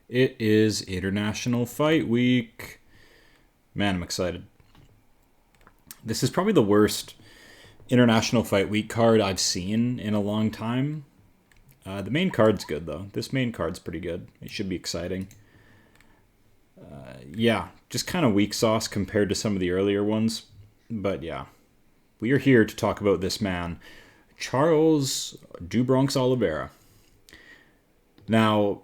It is International Fight Week. Man, I'm excited. This is probably the worst International Fight Week card I've seen in a long time. The main card's good, though. This main card's pretty good. It should be exciting. Yeah, just kind of weak sauce compared to some of the earlier ones. But yeah, we are here to talk about this man, Charles do Bronx Oliveira. Now,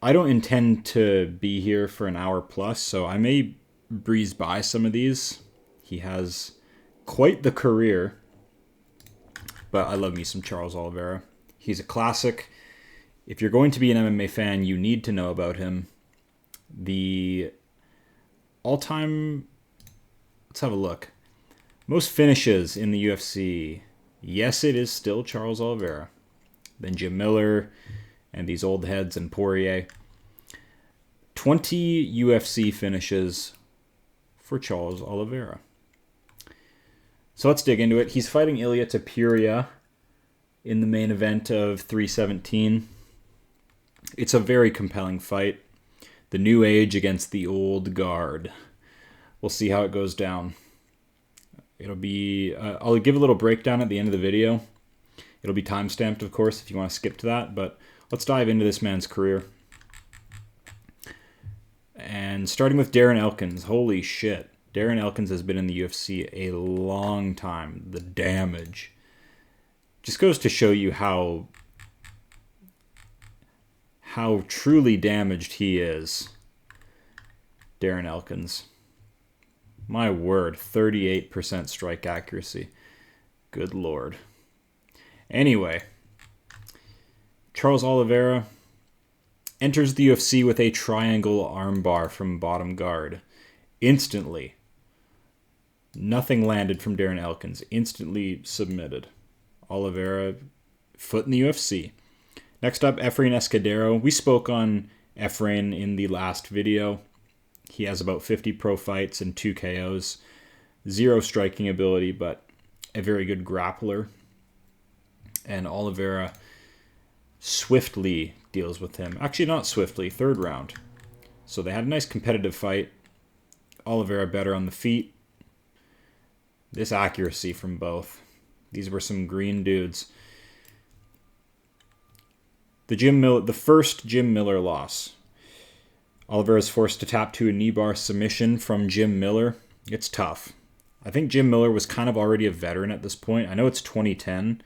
I don't intend to be here for an hour plus, so I may breeze by some of these. He has quite the career, but I love me some Charles Oliveira. He's a classic. If you're going to be an MMA fan, you need to know about him. The all-time... Let's have a look. Most finishes in the UFC. Yes, it is still Charles Oliveira. Then Jim Miller and these old heads and Poirier. 20 UFC finishes for Charles Oliveira. So let's dig into it. He's fighting Ilia Topuria in the main event of 317. It's a very compelling fight. The new age against the old guard. We'll see how it goes down. It'll be... I'll give a little breakdown at the end of the video. It'll be time-stamped, of course, if you want to skip to that, but let's dive into this man's career. And starting with Darren Elkins. Holy shit. Darren Elkins has been in the UFC a long time. The damage. Just goes to show you how truly damaged he is. Darren Elkins. My word, 38% strike accuracy. Good lord. Anyway, Charles Oliveira enters the UFC with a triangle armbar from bottom guard. Instantly. Nothing landed from Darren Elkins. Instantly submitted. Oliveira, foot in the UFC. Next up, Efrain Escudero. We spoke on Efrain in the last video. He has about 50 pro fights and 2 KOs. Zero striking ability, but a very good grappler. And Oliveira swiftly deals with him. Actually, not swiftly. Third round. So they had a nice competitive fight. Oliveira better on the feet. This accuracy from both. These were some green dudes. The first Jim Miller loss. Oliveira is forced to tap to a knee bar submission from Jim Miller. It's tough. I think Jim Miller was kind of already a veteran at this point. I know it's 2010,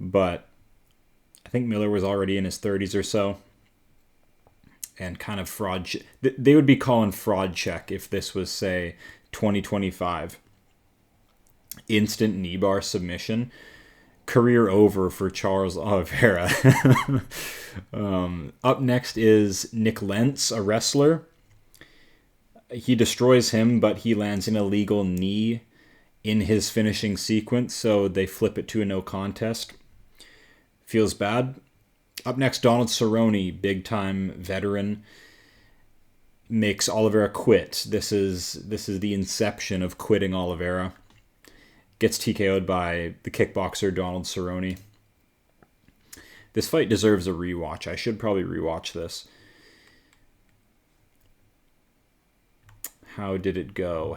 but I think Miller was already in his 30s or so. And kind of fraud... They would be calling fraud check if this was, say, 2025. Instant knee bar submission. Career over for Charles Oliveira. Up next is Nick Lentz, a wrestler. He destroys him, but he lands an illegal knee in his finishing sequence, so they flip it to a no contest. Feels bad. Up next, Donald Cerrone, big-time veteran, makes Oliveira quit. This is the inception of quitting Oliveira. Gets TKO'd by the kickboxer Donald Cerrone. This fight deserves a rewatch. I should probably rewatch this. How did it go?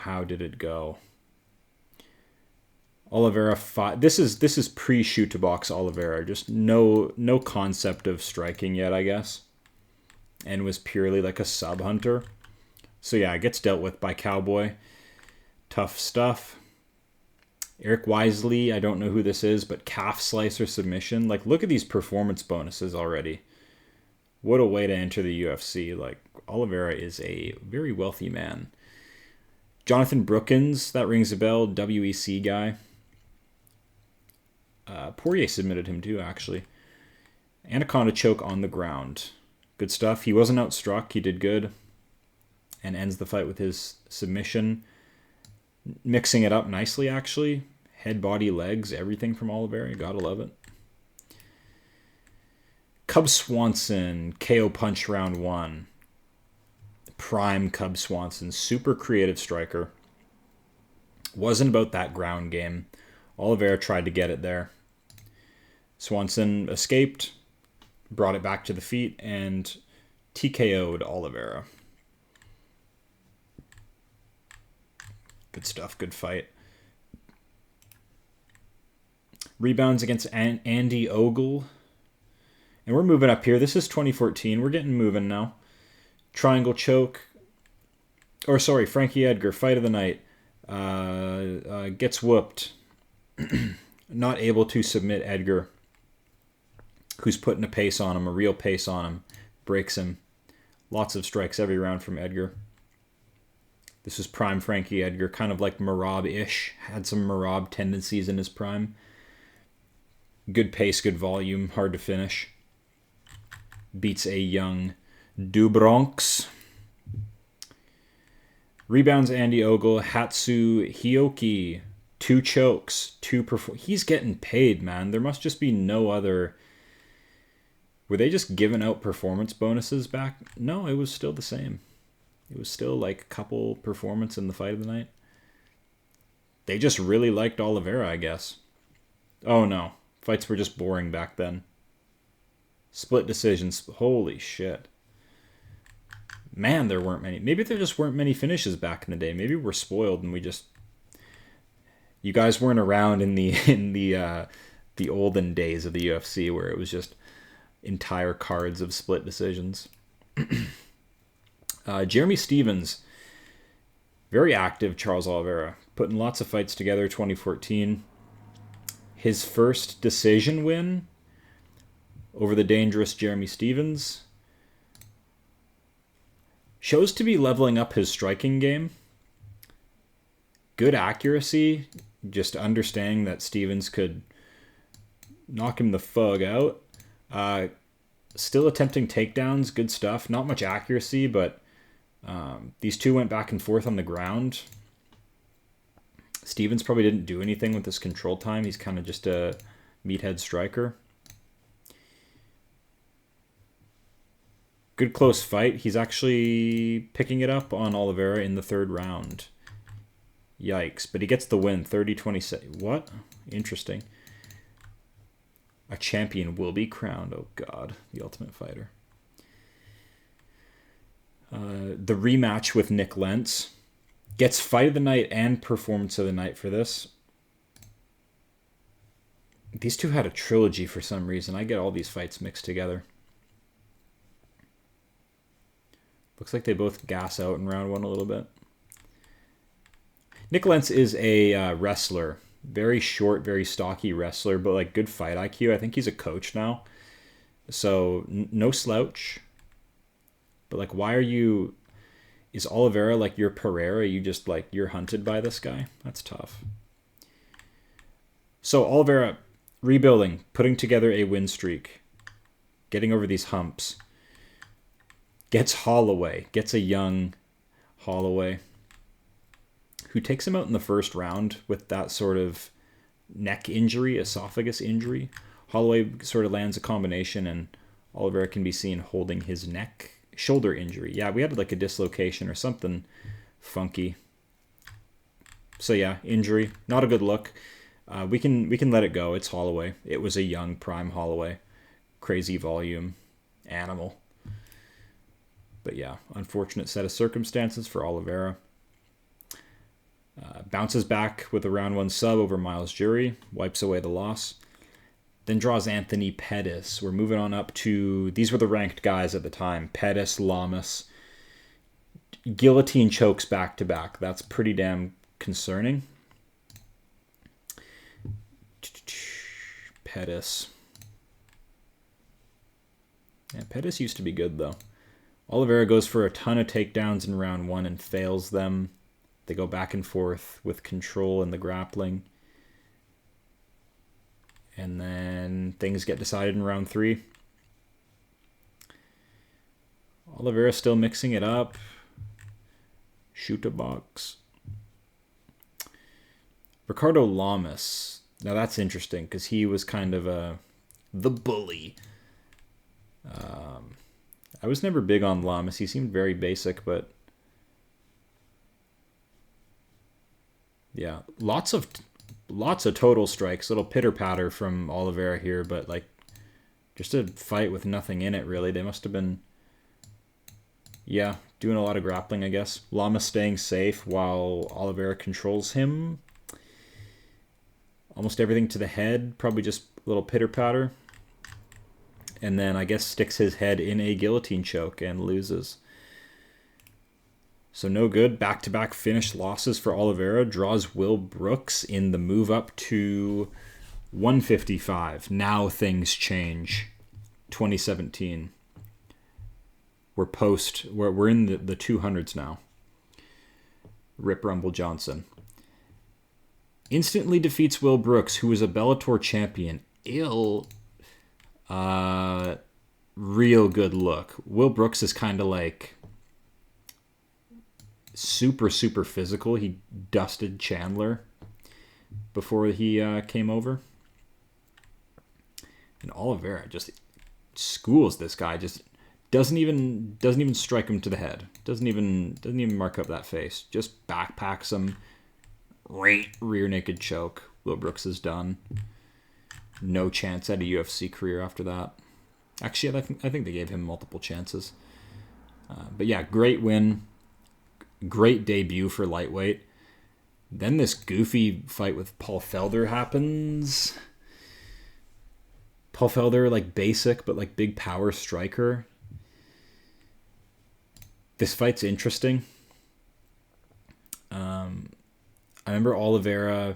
Oliveira fought. This is pre-shoot to box Oliveira. Just no concept of striking yet, I guess. And was purely like a sub hunter. So yeah, it gets dealt with by Cowboy. Tough stuff. Eric Wisely, I don't know who this is, but calf slicer submission. Like, look at these performance bonuses already. What a way to enter the UFC. Like, Oliveira is a very wealthy man. Jonathan Brookins, that rings a bell, WEC guy. Poirier submitted him too, actually. Anaconda choke on the ground. Good stuff. He wasn't outstruck. He did good. And ends the fight with his submission. Mixing it up nicely, actually. Head, body, legs, everything from Oliveira. Gotta love it. Cub Swanson, KO punch round 1. Prime Cub Swanson. Super creative striker. Wasn't about that ground game. Oliveira tried to get it there. Swanson escaped, brought it back to the feet, and TKO'd Oliveira. Good stuff. Good fight. Rebounds against Andy Ogle. And we're moving up here. This is 2014. We're getting moving now. Triangle choke. Or sorry, Frankie Edgar, fight of the night. Gets whooped. Not able to submit Edgar, who's putting a pace on him, a real pace on him. Breaks him. Lots of strikes every round from Edgar. This is prime Frankie Edgar, kind of like Merab-ish. Had some Merab tendencies in his prime. Good pace, good volume, hard to finish. Beats a young Dubronx. Rebounds Andy Ogle. Hatsu Hioki. 2 chokes. He's getting paid, man. There must just be no other... Were they just giving out performance bonuses back? No, it was still the same. It was still like a couple performance in the fight of the night. They just really liked Oliveira, I guess. Oh no. Fights were just boring back then. Split decisions. Holy shit. Man, there weren't many. Maybe there just weren't many finishes back in the day. Maybe we're spoiled and we just... You guys weren't around in the olden days of the UFC where it was just entire cards of split decisions. Jeremy Stephens, very active. Charles Oliveira, putting lots of fights together. 2014, his first decision win over the dangerous Jeremy Stephens. Shows to be leveling up his striking game. Good accuracy, just understanding that Stephens could knock him the fug out. Still attempting takedowns, good stuff. Not much accuracy, but these two went back and forth on the ground. Stephens probably didn't do anything with his control time. He's kind of just a meathead striker. Good close fight. He's actually picking it up on Oliveira in the 3rd round. Yikes. But he gets the win, 30-27. What? Interesting. A champion will be crowned. Oh, God. The Ultimate Fighter. The rematch with Nick Lentz. Gets fight of the night and performance of the night for this. These two had a trilogy for some reason. I get all these fights mixed together. Looks like they both gas out in round 1 a little bit. Nick Lentz is a wrestler. Very short, very stocky wrestler, but like good fight IQ. I think he's a coach now. So no slouch. But like, why are you... Is Oliveira like your Pereira? You just like, you're hunted by this guy? That's tough. So Oliveira, rebuilding, putting together a win streak. Getting over these humps. Gets Holloway. Gets a young Holloway. Who takes him out in the 1st round with that sort of neck injury, esophagus injury. Holloway sort of lands a combination and Oliveira can be seen holding his neck. Shoulder injury. Yeah, we had like a dislocation or something funky. So yeah, injury. Not a good look. We can let it go. It's Holloway. It was a young prime Holloway. Crazy volume. Animal. But yeah, unfortunate set of circumstances for Oliveira. Bounces back with a round 1 sub over Miles Jury. Wipes away the loss. Then draws Anthony Pettis. We're moving on up to... These were the ranked guys at the time. Pettis, Lamas. Guillotine chokes back-to-back. That's pretty damn concerning. Pettis. Yeah, Pettis used to be good, though. Oliveira goes for a ton of takedowns in round 1 and fails them. They go back and forth with control and the grappling. And then things get decided in round 3. Oliveira still mixing it up. Shoot a box. Ricardo Lamas. Now that's interesting because he was kind of the bully. I was never big on Lamas. He seemed very basic, but yeah, lots of total strikes. Little pitter patter from Oliveira here, but like just a fight with nothing in it really. They must have been Yeah, doing a lot of grappling, I guess. Lama staying safe while Oliveira controls him. Almost everything to the head, probably just a little pitter-patter. And then I guess sticks his head in a guillotine choke and loses. So no good. Back-to-back finish losses for Oliveira. Draws Will Brooks in the move up to 155. Now things change. 2017. We're in the 200s now. Rip Rumble Johnson. Instantly defeats Will Brooks, who was a Bellator champion. Real good look. Will Brooks is kind of like super physical. He dusted Chandler before he came over. And Oliveira just schools this guy. Just doesn't even strike him to the head. Doesn't even mark up that face. Just backpacks him. Rear naked choke. Will Brooks is done. No chance at a UFC career after that. Actually, I think they gave him multiple chances. But yeah, great win. Great debut for lightweight. Then this goofy fight with Paul Felder happens. Paul Felder, like basic, but like big power striker. This fight's interesting. I remember Oliveira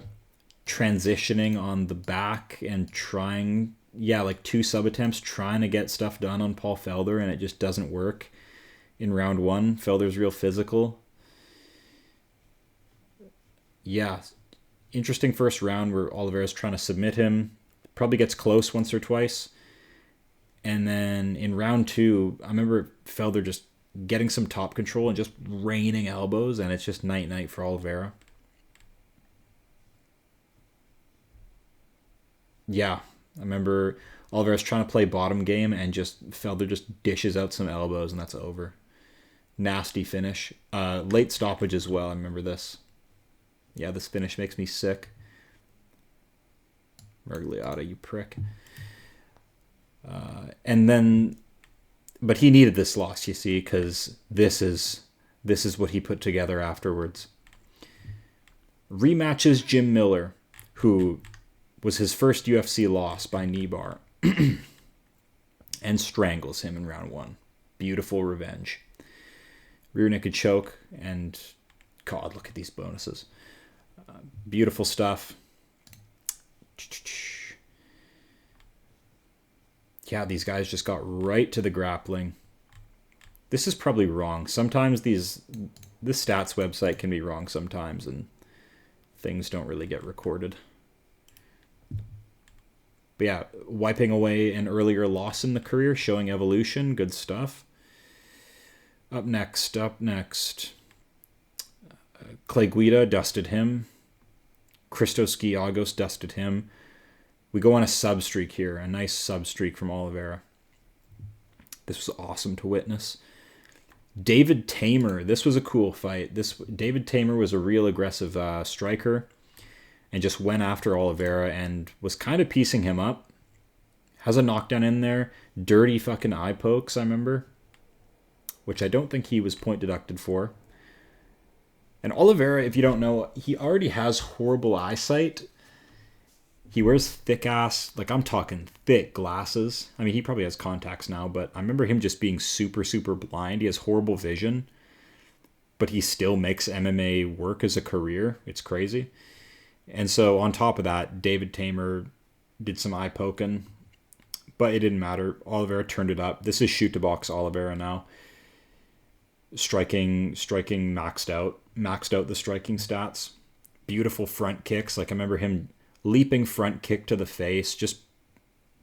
transitioning on the back and trying, like 2 sub attempts, trying to get stuff done on Paul Felder, and it just doesn't work in round 1. Felder's real physical. Yeah, interesting first round where Oliveira's trying to submit him. Probably gets close once or twice. And then in round 2, I remember Felder just getting some top control and just raining elbows, and it's just night-night for Oliveira. Yeah, I remember Oliveira's trying to play bottom game, and just Felder just dishes out some elbows, and that's over. Nasty finish. Late stoppage as well, I remember this. Yeah, this finish makes me sick. Mergliata, you prick. And then, but he needed this loss, you see, because this is what he put together afterwards. Rematches Jim Miller, who was his first UFC loss by knee bar, and strangles him in round 1. Beautiful revenge. Rear naked choke, and God, look at these bonuses. Beautiful stuff. Yeah, these guys just got right to the grappling. This is probably wrong. Sometimes this stats website can be wrong sometimes, and things don't really get recorded. But yeah, wiping away an earlier loss in the career, showing evolution, good stuff. Up next. Clay Guida dusted him. Christos Giagos dusted him. We go on a sub streak here, a nice sub streak from Oliveira. This was awesome to witness. David Teymur, this was a cool fight. David Teymur was a real aggressive striker and just went after Oliveira and was kind of piecing him up. Has a knockdown in there. Dirty fucking eye pokes, I remember, which I don't think he was point deducted for. And Oliveira, if you don't know, he already has horrible eyesight. He wears thick-ass, like I'm talking thick glasses. I mean, he probably has contacts now, but I remember him just being super blind. He has horrible vision, but he still makes MMA work as a career. It's crazy. And so on top of that, David Teymur did some eye poking, but it didn't matter. Oliveira turned it up. This is shoot to box Oliveira now. Striking maxed out the striking stats. Beautiful front kicks. Like I remember him leaping front kick to the face. Just,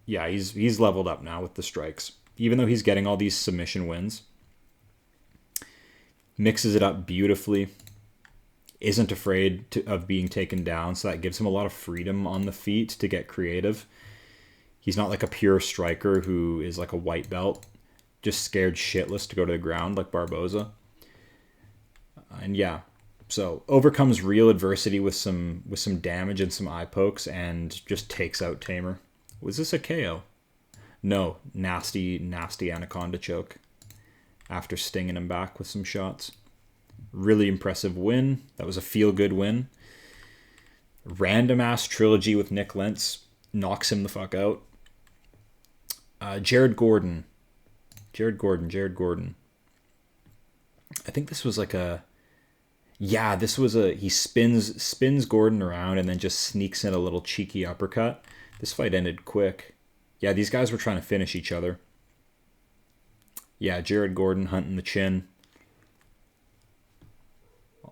yeah, he's leveled up now with the strikes. Even though he's getting all these submission wins. Mixes it up beautifully. Isn't afraid of being taken down, so that gives him a lot of freedom on the feet to get creative. He's not like a pure striker who is like a white belt, just scared shitless to go to the ground like Barboza. And yeah, so overcomes real adversity with some damage and some eye pokes and just takes out Teymur. Was this a KO? No, nasty anaconda choke. after stinging him back with some shots. Really impressive win. That was a feel-good win. Random-ass trilogy with Nick Lentz. Knocks him the fuck out. Jared Gordon. I think this was like a... Yeah, this was a... He spins Gordon around and then just sneaks in a little cheeky uppercut. This fight ended quick. Yeah, these guys were trying to finish each other. Yeah, Jared Gordon hunting the chin.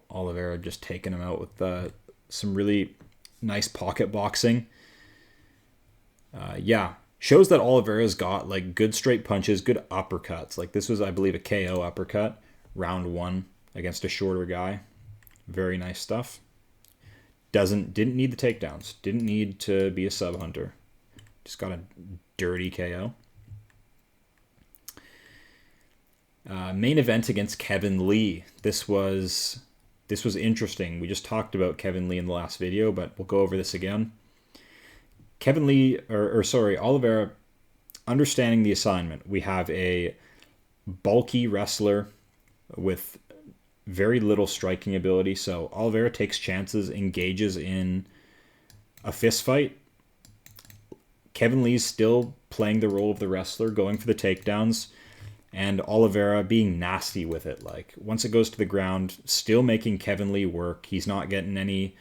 Oliveira just taking him out with some really nice pocket boxing. Yeah, shows that Oliveira's got like good straight punches, good uppercuts. Like this was, I believe, a KO uppercut, round 1 against a shorter guy. Very nice stuff. Didn't need the takedowns. Didn't need to be a sub hunter. Just got a dirty KO. Main event against Kevin Lee. This was interesting. We just talked about Kevin Lee in the last video, but we'll go over this again. Kevin Lee, Oliveira, understanding the assignment. We have a bulky wrestler with very little striking ability. So Oliveira takes chances, engages in a fist fight. Kevin Lee's still playing the role of the wrestler, going for the takedowns, and Oliveira being nasty with it. Like once it goes to the ground, still making Kevin Lee work. He's not getting any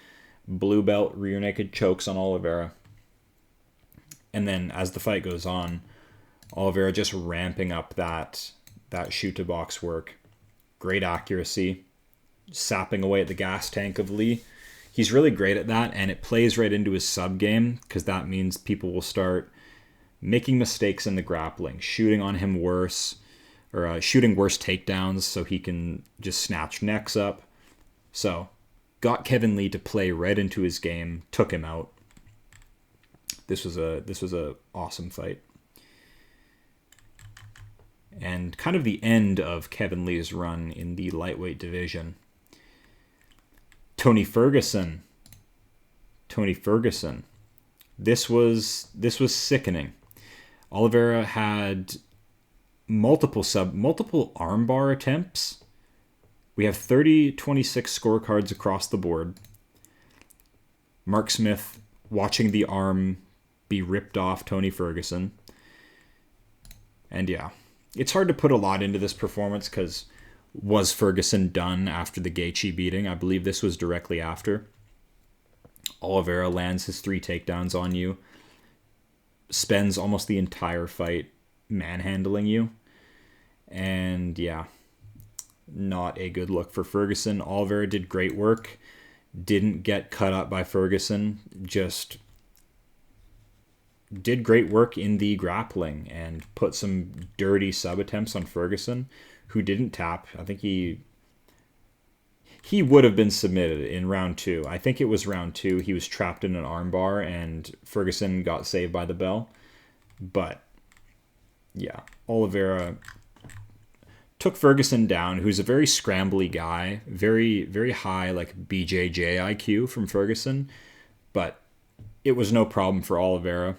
blue belt rear naked chokes on Oliveira. And then as the fight goes on, Oliveira just ramping up that shoot to box work. Great accuracy, sapping away at the gas tank of Lee. He's really great at that, and it plays right into his sub game, because that means people will start making mistakes in the grappling, shooting on him worse, or shooting worse takedowns so he can just snatch necks up. So, got Kevin Lee to play right into his game, took him out. This was a awesome fight. And kind of the end of Kevin Lee's run in the lightweight division. Tony Ferguson. This was sickening. Oliveira had multiple armbar attempts. We have 30-26 scorecards across the board. Mark Smith watching the arm be ripped off Tony Ferguson. And yeah, it's hard to put a lot into this performance because was Ferguson done after the Gaethje beating? I believe this was directly after. Oliveira lands his 3 takedowns on you. Spends almost the entire fight manhandling you. And yeah, not a good look for Ferguson. Oliveira did great work. Didn't get cut up by Ferguson. Just did great work in the grappling and put some dirty sub attempts on Ferguson, who didn't tap. I think he would have been submitted in round 2. I think it was round 2. He was trapped in an armbar and Ferguson got saved by the bell. But yeah, Oliveira took Ferguson down, who's a very scrambly guy, very, very high like BJJ IQ from Ferguson, but it was no problem for Oliveira.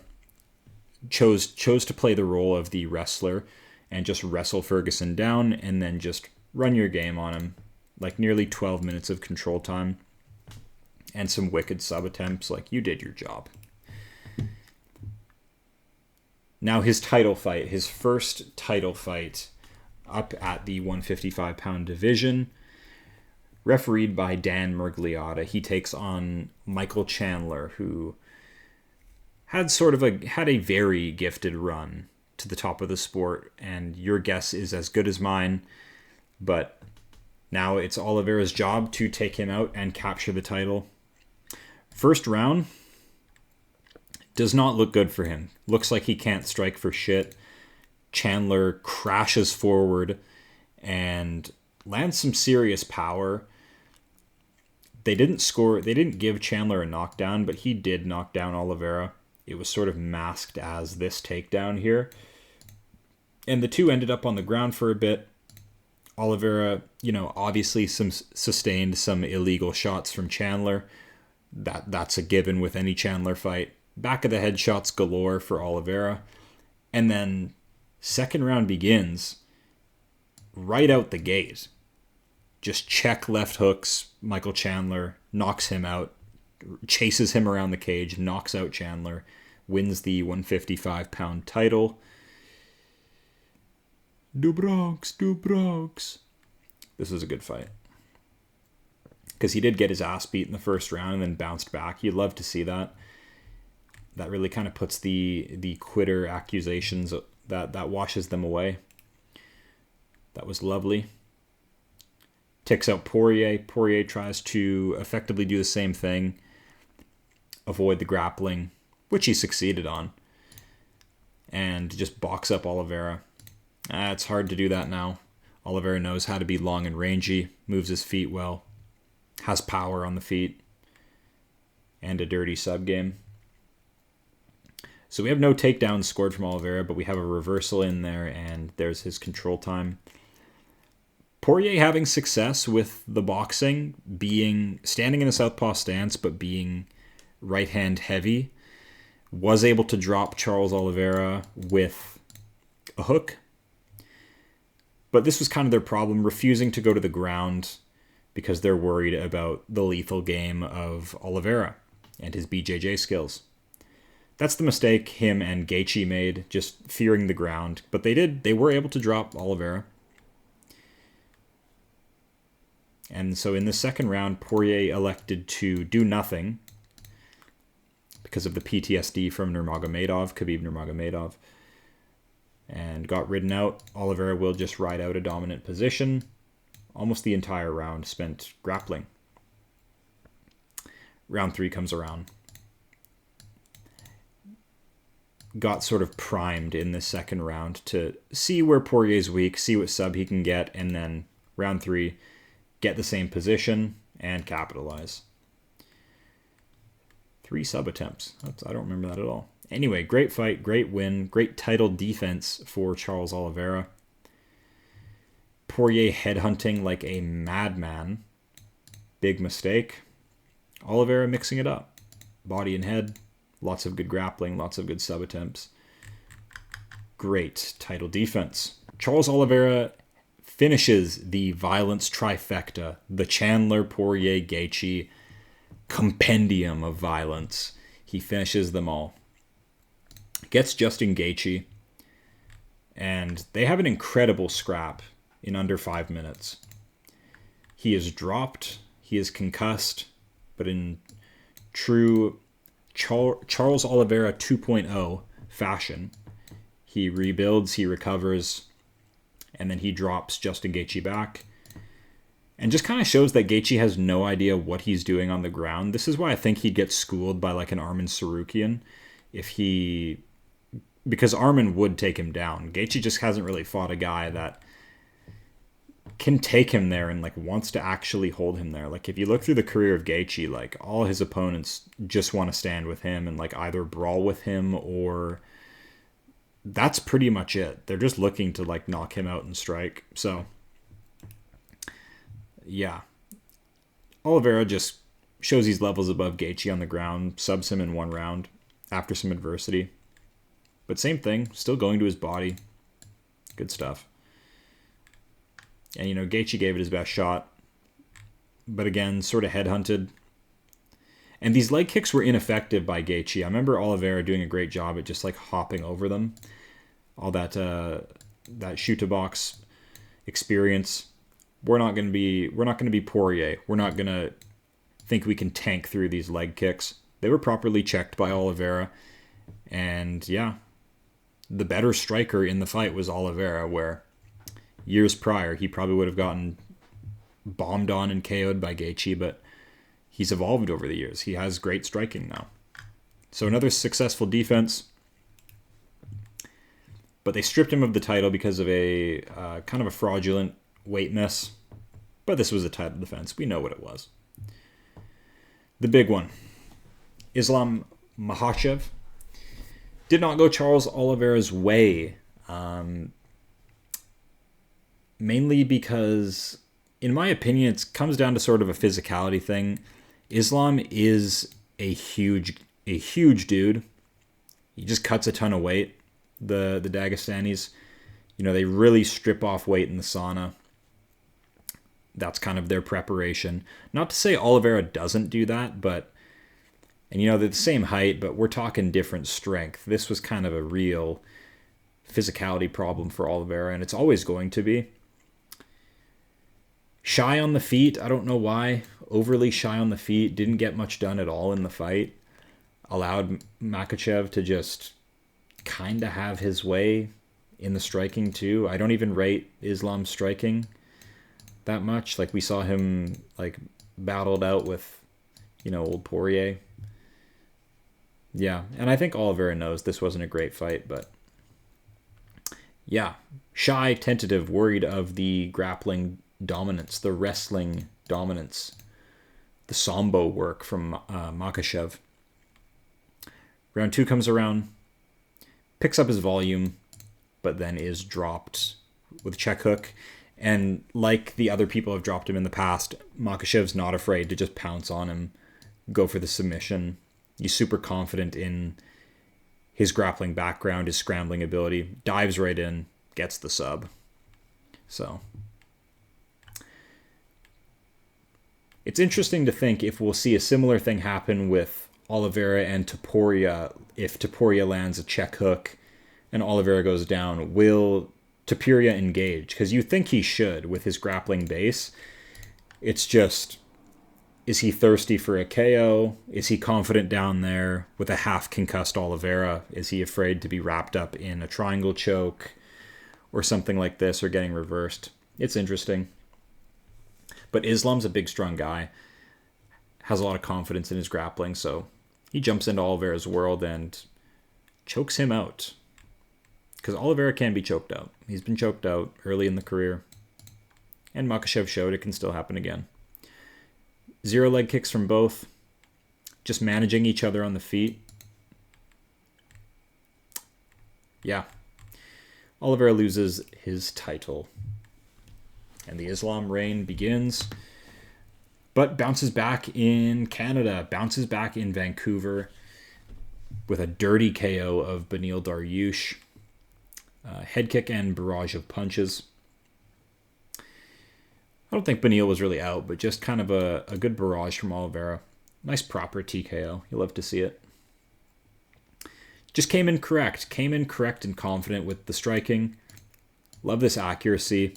Chose to play the role of the wrestler and just wrestle Ferguson down and then just run your game on him. Like nearly 12 minutes of control time and some wicked sub attempts. Like, you did your job. Now his title fight, his first title fight up at the 155-pound division, refereed by Dan Miragliotta. He takes on Michael Chandler, who had a very gifted run to the top of the sport, and your guess is as good as mine. But now it's Oliveira's job to take him out and capture the title. First round does not look good for him. Looks like he can't strike for shit. Chandler crashes forward and lands some serious power. They didn't give Chandler a knockdown, but he did knock down Oliveira. It was sort of masked as this takedown here. And the two ended up on the ground for a bit. Oliveira, obviously sustained some illegal shots from Chandler. That's a given with any Chandler fight. Back of the head shots galore for Oliveira. And then second round begins. right out the gate. Just check left hooks. Michael Chandler knocks him out, chases him around the cage, knocks out Chandler, wins the 155-pound title. Du Bronx. This was a good fight. Because he did get his ass beat in the first round and then bounced back. You'd love to see that. That really kind of puts the quitter accusations, that washes them away. That was lovely. Ticks out Poirier. Poirier tries to effectively do the same thing. Avoid the grappling, which he succeeded on. And just box up Oliveira. It's hard to do that now. Oliveira knows how to be long and rangy. Moves his feet well. Has power on the feet. And a dirty sub game. So we have no takedowns scored from Oliveira, but we have a reversal in there, and there's his control time. Poirier having success with the boxing, standing in a southpaw stance, but being right hand heavy, was able to drop Charles Oliveira with a hook. But this was kind of their problem, refusing to go to the ground because they're worried about the lethal game of Oliveira and his BJJ skills. That's the mistake him and Gaethje made, just fearing the ground. But they were able to drop Oliveira. And so in the second round, Poirier elected to do nothing because of the PTSD from Khabib Nurmagomedov, and got ridden out. Oliveira will just ride out a dominant position. Almost the entire round spent grappling. Round 3 comes around. Got sort of primed in the second round to see where Poirier's weak, see what sub he can get, and then round 3, get the same position and capitalize. 3 sub attempts. I don't remember that at all. Anyway, great fight, great win, great title defense for Charles Oliveira. Poirier headhunting like a madman. Big mistake. Oliveira mixing it up. Body and head. Lots of good grappling, lots of good sub attempts. Great title defense. Charles Oliveira finishes the violence trifecta, the Chandler, Poirier, Gaethje compendium of violence. He finishes them all. Gets Justin Gaethje, and they have an incredible scrap in under 5 minutes. He is dropped, he is concussed, but in true Charles Oliveira 2.0 fashion, he rebuilds, he recovers, and then he drops Justin Gaethje back. And just kind of shows that Gaethje has no idea what he's doing on the ground. This is why I think he'd get schooled by like an Arman Tsarukyan because Arman would take him down. Gaethje just hasn't really fought a guy that can take him there and like wants to actually hold him there. Like if you look through the career of Gaethje, like all his opponents just want to stand with him and like either brawl with him, or that's pretty much it. They're just looking to like knock him out and strike. So yeah, Oliveira just shows he's levels above Gaethje on the ground, subs him in 1 round after some adversity. But same thing, still going to his body. Good stuff. And, Gaethje gave it his best shot. But again, sort of headhunted. And these leg kicks were ineffective by Gaethje. I remember Oliveira doing a great job at just like hopping over them. All that shoot to box experience. We're not going to be Poirier. We're not going to think we can tank through these leg kicks. They were properly checked by Oliveira. And yeah, the better striker in the fight was Oliveira, where years prior he probably would have gotten bombed on and KO'd by Gaethje, but he's evolved over the years. He has great striking now. So another successful defense. But they stripped him of the title because of a kind of a fraudulent weight miss. But this was a title defense. We know what it was. The big one. Islam Makhachev did not go Charles Oliveira's way. Mainly because, in my opinion, it comes down to sort of a physicality thing. Islam is a huge dude. He just cuts a ton of weight. The Dagestanis, They really strip off weight in the sauna. That's kind of their preparation. Not to say Oliveira doesn't do that, but, and they're the same height, but we're talking different strength. This was kind of a real physicality problem for Oliveira, and it's always going to be. Shy on the feet, I don't know why. Overly shy on the feet, didn't get much done at all in the fight. Allowed Makhachev to just kind of have his way in the striking too. I don't even rate Islam's striking that much. Like, we saw him battled out with old Poirier. Yeah, and I think Oliveira knows this wasn't a great fight, but yeah, shy, tentative, worried of the grappling dominance, the wrestling dominance, the sambo work from Makhachev. Round 2 comes around, picks up his volume, but then is dropped with a check hook. And like the other people have dropped him in the past, Makhachev's not afraid to just pounce on him, go for the submission. He's super confident in his grappling background, his scrambling ability, dives right in, gets the sub. So it's interesting to think if we'll see a similar thing happen with Oliveira and Topuria. If Topuria lands a check hook and Oliveira goes down, will Topuria engage? Because you think he should with his grappling base. It's just, is he thirsty for a KO? Is he confident down there with a half-concussed Oliveira? Is he afraid to be wrapped up in a triangle choke or something like this, or getting reversed? It's interesting. But Islam's a big, strong guy, has a lot of confidence in his grappling, so he jumps into Oliveira's world and chokes him out. Because Oliveira can be choked out. He's been choked out early in the career. And Makhachev showed it can still happen again. 0 leg kicks from both. Just managing each other on the feet. Yeah. Oliveira loses his title. And the Islam reign begins. But bounces back in Canada. Bounces back in Vancouver. With a dirty KO of Beneil Dariush. Head kick and barrage of punches. I don't think Beneil was really out, but just kind of a good barrage from Oliveira. Nice proper TKO. You'll love to see it. Just came in correct. Came in correct and confident with the striking. Love this accuracy.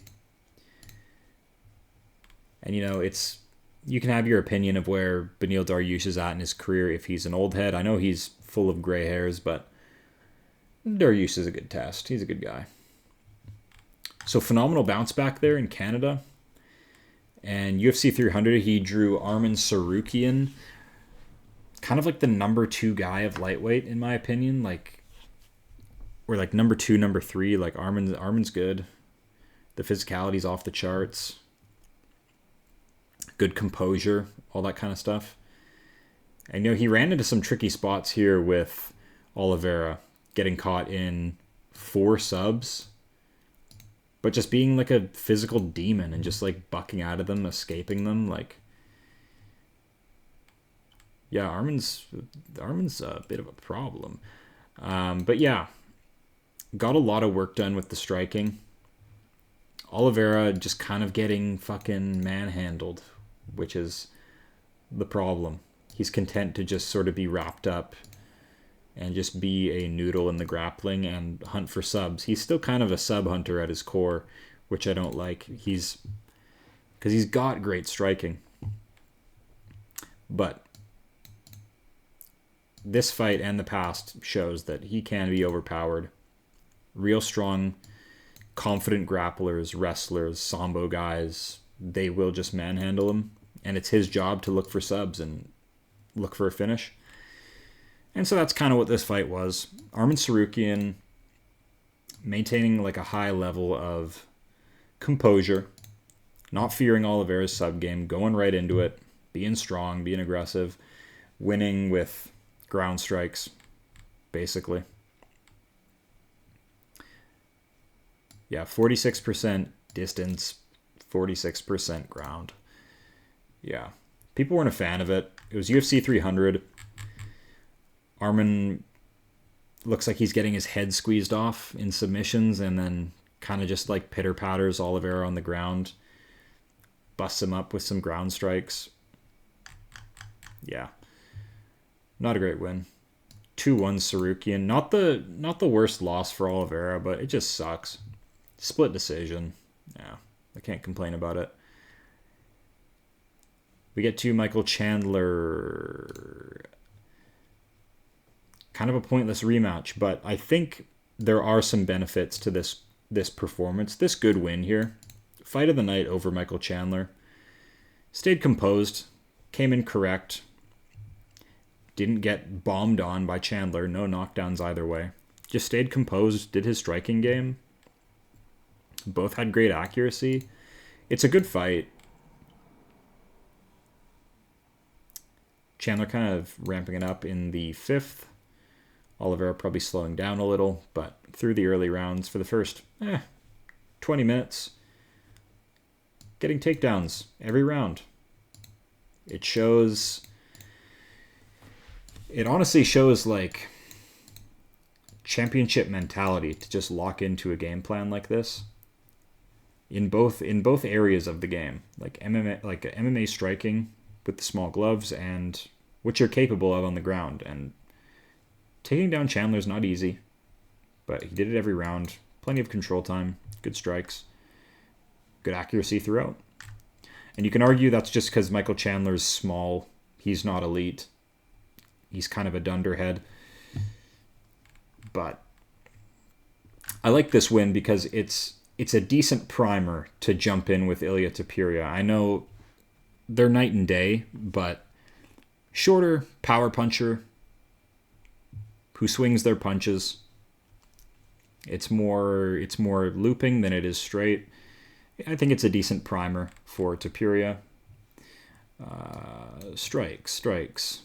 And it's, you can have your opinion of where Beneil Dariush is at in his career if he's an old head. I know he's full of gray hairs, but Dariush is a good test. He's a good guy. So phenomenal bounce back there in Canada. And UFC 300, he drew Arman Tsarukyan. Kind of like the number 2 guy of lightweight, in my opinion. Or number 2, number 3. Arman's good. The physicality's off the charts. Good composure. All that kind of stuff. And he ran into some tricky spots here with Oliveira. Getting caught in 4 subs, but just being like a physical demon and just bucking out of them, escaping them. Yeah, Arman's a bit of a problem. But yeah, got a lot of work done with the striking. Oliveira just kind of getting fucking manhandled, which is the problem. He's content to just sort of be wrapped up and just be a noodle in the grappling and hunt for subs. He's still kind of a sub hunter at his core, which I don't like. Because he's got great striking. But this fight and the past shows that he can be overpowered. Real strong, confident grapplers, wrestlers, sambo guys, they will just manhandle him. And it's his job to look for subs and look for a finish. And so that's kind of what this fight was. Arman Tsarukyan maintaining a high level of composure, not fearing Oliveira's sub game, going right into it, being strong, being aggressive, winning with ground strikes, basically. Yeah, 46% distance, 46% ground. Yeah. People weren't a fan of it. It was UFC 300. Arman looks like he's getting his head squeezed off in submissions and then kind of just like pitter-patters Oliveira on the ground. Busts him up with some ground strikes. Yeah. Not a great win. 2-1 Tsarukyan. Not the worst loss for Oliveira, but it just sucks. Split decision. Yeah, I can't complain about it. We get to Michael Chandler. Kind of a pointless rematch, but I think there are some benefits to this performance. This good win here. Fight of the night over Michael Chandler. Stayed composed. Came in correct. Didn't get bombed on by Chandler. No knockdowns either way. Just stayed composed. Did his striking game. Both had great accuracy. It's a good fight. Chandler kind of ramping it up in the 5th. Oliveira probably slowing down a little, but through the early rounds for the first 20 minutes, getting takedowns every round. It honestly shows like championship mentality to just lock into a game plan like this in both areas of the game, like MMA striking with the small gloves and what you're capable of on the ground. And taking down Chandler's not easy, but he did it every round. Plenty of control time, good strikes, good accuracy throughout. And you can argue that's just because Michael Chandler's small. He's not elite. He's kind of a dunderhead. But I like this win because it's a decent primer to jump in with Ilia Topuria. I know they're night and day, but shorter power puncher who swings their punches. It's more looping than it is straight. I think it's a decent primer for Topuria. Strikes.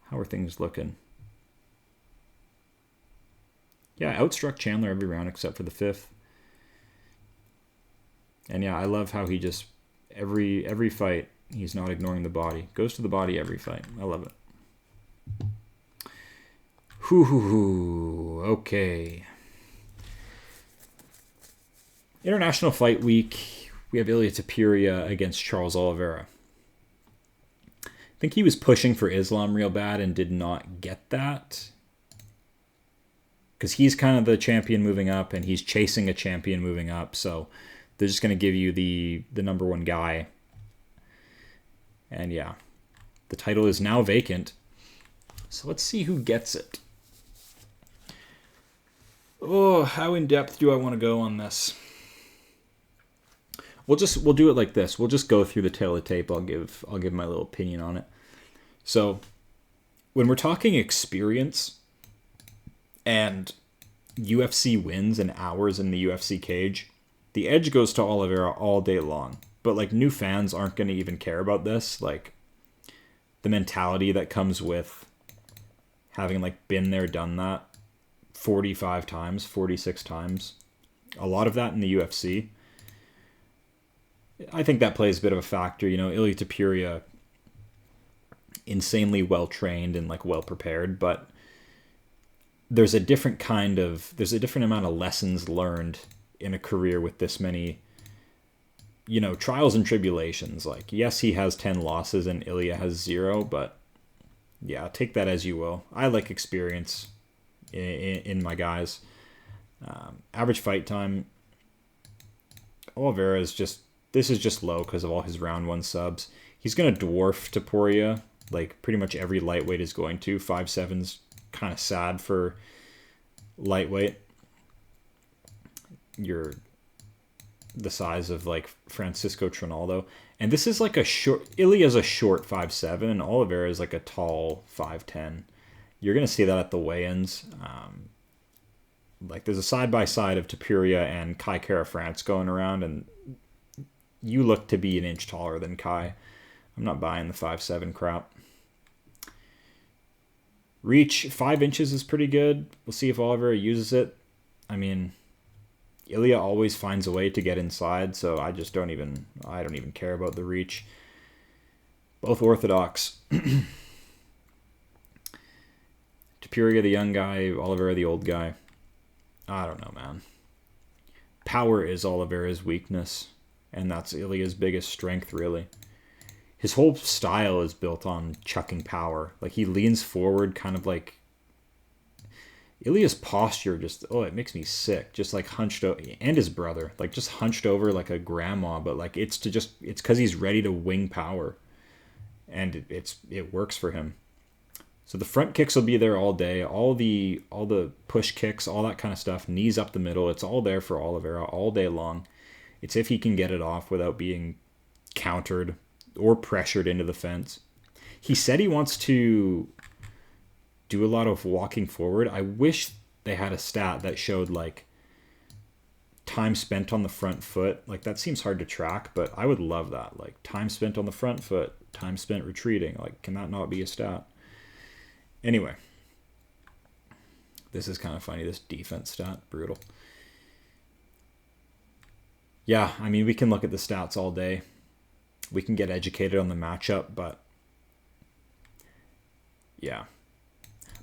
How are things looking? Yeah, outstruck Chandler every round except for the 5th. And yeah, I love how he just every fight he's not ignoring the body. Goes to the body every fight. I love it. Okay. International Fight Week. We have Ilia Topuria against Charles Oliveira. I think he was pushing for Islam real bad and did not get that. Because he's kind of the champion moving up and he's chasing a champion moving up. So they're just going to give you the number one guy. And yeah, the title is now vacant. So let's see who gets it. Oh, how in depth do I want to go on this? We'll do it like this. We'll just go through the tail of the tape. I'll give my little opinion on it. So, when we're talking experience and UFC wins and hours in the UFC cage, the edge goes to Oliveira all day long. But like new fans aren't going to even care about this. Like the mentality that comes with having like been there, done that 45 times, 46 times. A lot of that in the UFC. I think that plays a bit of a factor. You know, Ilia Topuria, insanely well trained and like well prepared, but there's a different amount of lessons learned in a career with this many, you know, trials and tribulations. Like, yes, he has 10 losses and Ilia has 0, but yeah, take that as you will. I like experience in my guys. Average fight time, Oliveira is this is just low because of all his round 1 subs. He's going to dwarf Topuria, like pretty much every lightweight is going to. 5'7's kind of sad for lightweight. You're the size of like Francisco Trinaldo. And this is like Ilia's a short 5'7", and Oliveira is like a tall 5'10". You're going to see that at the weigh-ins. Like there's a side-by-side of Topuria and Kai Kara-France going around, and you look to be an inch taller than Kai. I'm not buying the 5'7" crap. Reach, 5 inches is pretty good. We'll see if Oliveira uses it. I mean, Ilia always finds a way to get inside, so I don't even care about the reach. Both orthodox. Topuria, the young guy, Oliveira, the old guy. I don't know, man. power is Oliveira's weakness, and that's Ilia's biggest strength, really. His whole style is built on chucking power. Like, he leans forward, kind of like... Ilia's posture just... Oh, it makes me sick. Just, like, hunched over... And his brother. Like, just hunched over like a grandma. But, like, it's because he's ready to wing power. And it works for him. So the front kicks will be there all day. All the push kicks, all that kind of stuff. Knees up the middle. It's all there for Oliveira all day long. It's if he can get it off without being countered or pressured into the fence. He said he wants to do a lot of walking forward. I wish they had a stat that showed, like, time spent on the front foot. Like, that seems hard to track, but I would love that. Like, time spent on the front foot, time spent retreating. Like, can that not be a stat? Anyway. This is kind of funny, this defense stat. Brutal. Yeah, I mean, we can look at the stats all day. We can get educated on the matchup, but yeah.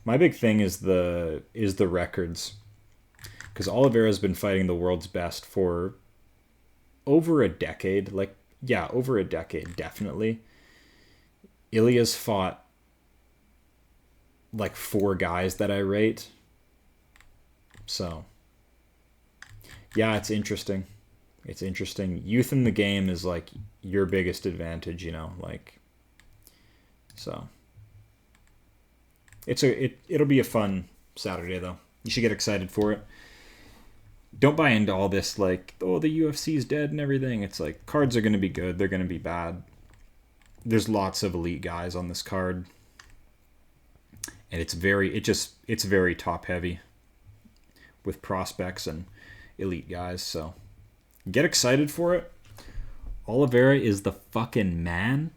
My big thing is the records. Because Oliveira's been fighting the world's best for over a decade. Like, yeah, over a decade, definitely. Ilia's fought like 4 guys that I rate. So, yeah, it's interesting. It's interesting. Youth in the game is, like, your biggest advantage, you know, like, so it'll be a fun Saturday, though. You should get excited for it. Don't buy into all this, like, oh, the UFC's dead and everything. It's like, cards are going to be good. They're going to be bad. There's lots of elite guys on this card. And it's very top heavy with prospects and elite guys, so get excited for it. Oliveira is the fucking man.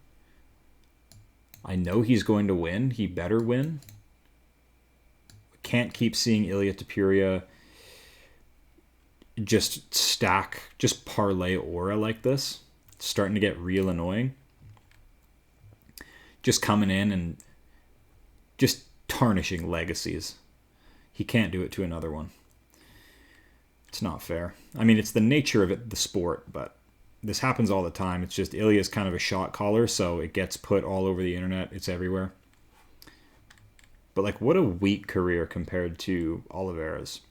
I know he's going to win. He better win. We can't keep seeing Ilia Topuria just parlay aura like this. It's starting to get real annoying. Just coming in and just tarnishing legacies. He can't do it to another one. It's not fair. I mean, it's the nature of it, the sport, but this happens all the time. It's just Ilia's kind of a shot caller, so it gets put all over the internet. It's everywhere. But, like, what a weak career compared to Oliveira's.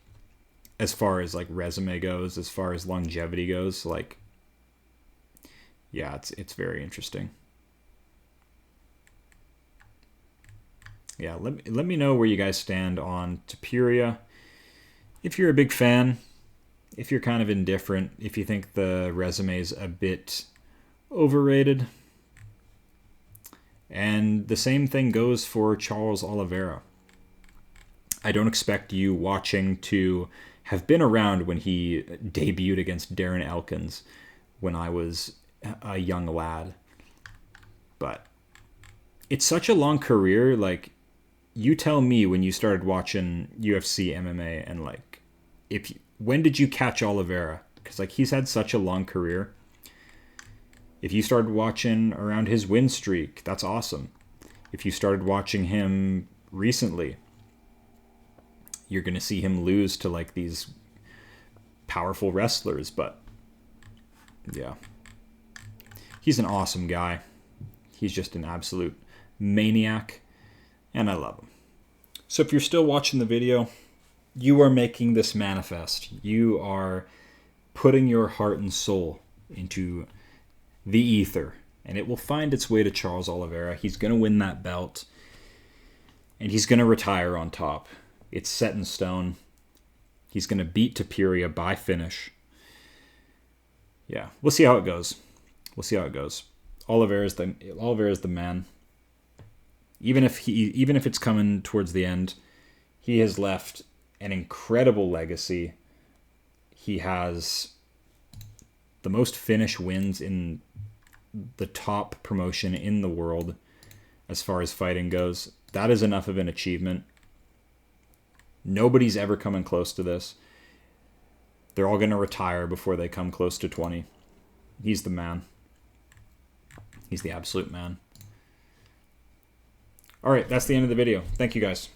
As far as, like, resume goes, as far as longevity goes, like, yeah, it's very interesting. Yeah, let me know where you guys stand on Topuria. If you're a big fan, if you're kind of indifferent, if you think the resume's a bit overrated. And the same thing goes for Charles Oliveira. I don't expect you watching to have been around when he debuted against Darren Elkins when I was a young lad. But it's such a long career. Like, you tell me when you started watching UFC, MMA, and, like, when did you catch Oliveira? Because, like, he's had such a long career. If you started watching around his win streak, that's awesome. If you started watching him recently, you're going to see him lose to, like, these powerful wrestlers. But, yeah. He's an awesome guy. He's just an absolute maniac. And I love him. So if you're still watching the video, you are making this manifest. You are putting your heart and soul into the ether. And it will find its way to Charles Oliveira. He's going to win that belt. And he's going to retire on top. It's set in stone. He's going to beat Topuria by finish. Yeah, we'll see how it goes. We'll see how it goes. Oliveira's the man. Even if it's coming towards the end, he has left an incredible legacy. He has the most finish wins in the top promotion in the world as far as fighting goes. That is enough of an achievement. Nobody's ever coming close to this. They're all going to retire before they come close to 20. He's the man. He's the absolute man. All right, that's the end of the video. Thank you, guys.